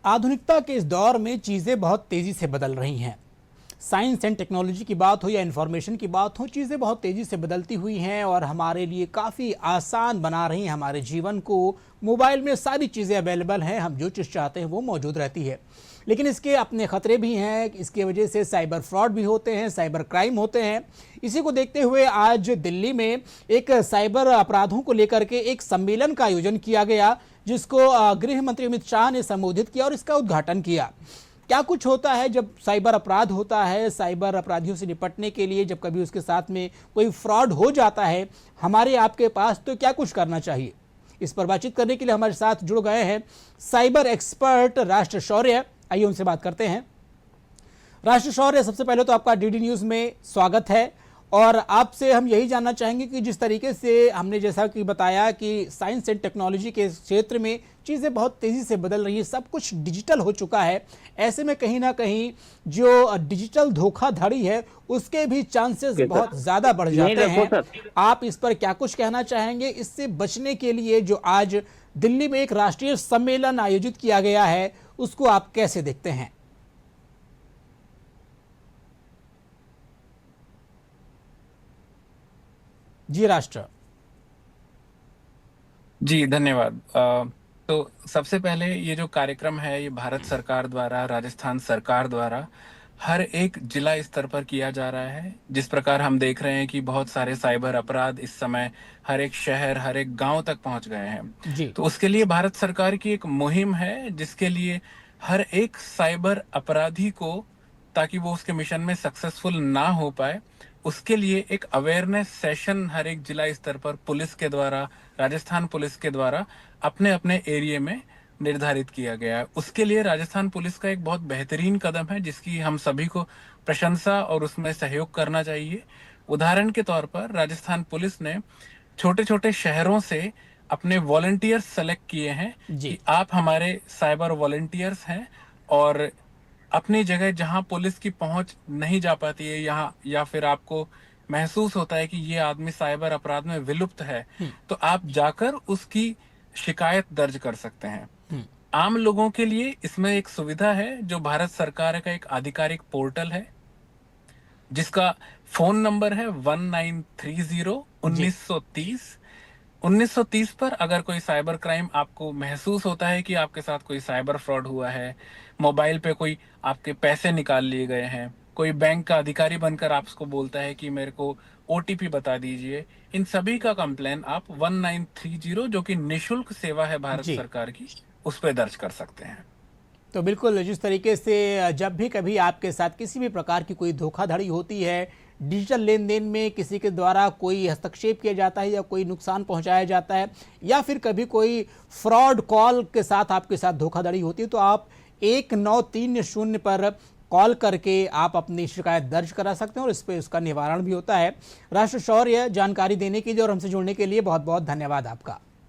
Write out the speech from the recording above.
आधुनिकता के इस दौर में चीज़ें बहुत तेज़ी से बदल रही हैं। साइंस एंड टेक्नोलॉजी की बात हो या इन्फॉर्मेशन की बात हो, चीज़ें बहुत तेज़ी से बदलती हुई हैं और हमारे लिए काफ़ी आसान बना रही हैं हमारे जीवन को। मोबाइल में सारी चीज़ें अवेलेबल हैं, हम जो चीज़ चाहते हैं वो मौजूद रहती है। लेकिन इसके अपने ख़तरे भी हैं, इसके वजह से साइबर फ्रॉड भी होते हैं, साइबर क्राइम होते हैं। इसी को देखते हुए आज दिल्ली में एक साइबर अपराधों को लेकर के एक सम्मेलन का आयोजन किया गया, जिसको गृह मंत्री अमित शाह ने संबोधित किया और इसका उद्घाटन किया। क्या कुछ होता है जब साइबर अपराध होता है, साइबर अपराधियों से निपटने के लिए जब कभी उसके साथ में कोई फ्रॉड हो जाता है हमारे आपके पास, तो क्या कुछ करना चाहिए? इस पर बातचीत करने के लिए हमारे साथ जुड़ गए हैं साइबर एक्सपर्ट राष्ट्र शौर्य। आइए उनसे बात करते हैं। राष्ट्र शौर्य, सबसे पहले तो आपका डीडी न्यूज़ में स्वागत है और आपसे हम यही जानना चाहेंगे कि जिस तरीके से हमने जैसा कि बताया कि साइंस एंड टेक्नोलॉजी के क्षेत्र में चीज़ें बहुत तेज़ी से बदल रही हैं, सब कुछ डिजिटल हो चुका है। ऐसे में कहीं ना कहीं जो डिजिटल धोखाधड़ी है उसके भी चांसेस बहुत ज़्यादा बढ़ जाते हैं। आप इस पर क्या कुछ कहना चाहेंगे? इससे बचने के लिए जो आज दिल्ली में एक राष्ट्रीय सम्मेलन आयोजित किया गया है, उसको आप कैसे देखते हैं? जी राष्ट्र। जी धन्यवाद। तो सबसे पहले ये जो कार्यक्रम है ये भारत सरकार द्वारा, राजस्थान सरकार द्वारा हर एक जिला स्तर पर किया जा रहा है। जिस प्रकार हम देख रहे हैं कि बहुत सारे साइबर अपराध इस समय हर एक शहर, हर एक गांव तक पहुंच गए हैं, तो उसके लिए भारत सरकार की एक मुहिम है जिसके लिए हर एक साइबर अपराधी को, ताकि वो उसके मिशन में सक्सेसफुल ना हो पाए, उसके लिए एक अवेयरनेस सेशन हर एक जिला स्तर पर पुलिस के द्वारा, राजस्थान पुलिस के द्वारा अपने अपने एरिया में निर्धारित किया गया है। उसके लिए राजस्थान पुलिस का एक बहुत बेहतरीन कदम है जिसकी हम सभी को प्रशंसा और उसमें सहयोग करना चाहिए। उदाहरण के तौर पर राजस्थान पुलिस ने छोटे छोटे शहरों से अपने वॉलंटियर्स सेलेक्ट किए हैं कि आप हमारे साइबर वॉलंटियर्स हैं, और अपनी जगह जहां पुलिस की पहुंच नहीं जा पाती है यहाँ, या फिर आपको महसूस होता है कि ये आदमी साइबर अपराध में विलुप्त है, तो आप जाकर उसकी शिकायत दर्ज कर सकते हैं। आम लोगों के लिए इसमें एक सुविधा है जो भारत सरकार का एक आधिकारिक पोर्टल है जिसका फोन नंबर है 1930 1930। 1930 पर अगर कोई साइबर क्राइम आपको महसूस होता है कि आपके साथ कोई साइबर फ्रॉड हुआ है, मोबाइल पे कोई आपके पैसे निकाल लिए गए हैं, कोई बैंक का अधिकारी बनकर आपको बोलता है कि मेरे को ओटीपी बता दीजिए, इन सभी का कंप्लेन आप 1930, जो कि निशुल्क सेवा है भारत सरकार की, उस पर दर्ज कर सकते हैं। तो बिल्कुल, जिस तरीके से जब भी कभी आपके साथ किसी भी प्रकार की कोई धोखाधड़ी होती है, डिजिटल लेन देन में किसी के द्वारा कोई हस्तक्षेप किया जाता है या कोई नुकसान पहुंचाया जाता है, या फिर कभी कोई फ्रॉड कॉल के साथ आपके साथ धोखाधड़ी होती है, तो आप 1930 पर कॉल करके आप अपनी शिकायत दर्ज करा सकते हैं और इस पर उसका निवारण भी होता है। राष्ट्र शौर्य, जानकारी देने के लिए और हमसे जुड़ने के लिए बहुत बहुत धन्यवाद आपका।